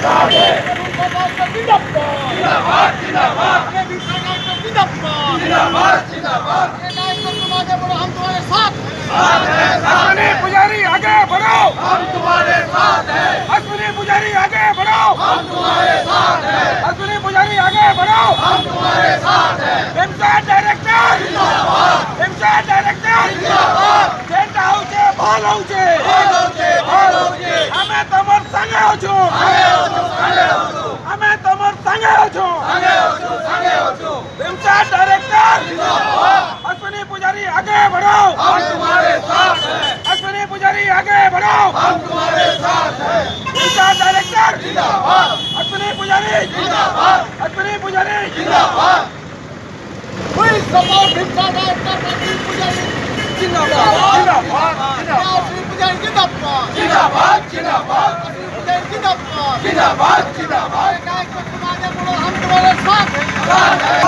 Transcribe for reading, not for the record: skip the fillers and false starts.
साथ हैं। जिंदाबाद जिंदाबाद जिंदाबाद जिंदाबाद। हम तुम्हारे साथ हैं। अश्विनी पुजारी आगे बढ़ो, हम तुम्हारे साथ हैं। अश्विनी पुजारी आगे बढ़ो, हम तुम्हारे साथ हैं। अश्विनी पुजारी आगे बढ़ो, हम तुम्हारे साथ हैं। हिंसा डायरेक्टर जिंदाबाद हिंसा डायरेक्टर जिंदाबाद। टेंट हाउस भाल हाउस અમે તમાર સંગે છો, અમે તમાર સંગે છો। हिंसा डायरेक्टर अश्विनी पुजारी आगे बढ़ो, हम तुम्हारे साथ हैं। अश्विनी पुजारी आगे बढ़ो, हम तुम्हारे साथ हैं। हिंसा डायरेक्टर जिंदाबाद अश्विनी पुजारी जिंदाबाद अश्विनी पुजारी जिंदाबाद। We support हिंसा डायरेक्टर अश्विनी पुजारी जिंदाबाद जिंदाबाद अश्विनी पुजारी जिंदाबाद जिंदाबाद जिंदाबाद अश्विनी पुजारी जिंदाबाद जिंदाबाद जिंदाबाद। हम तुम्हारे साथ हैं।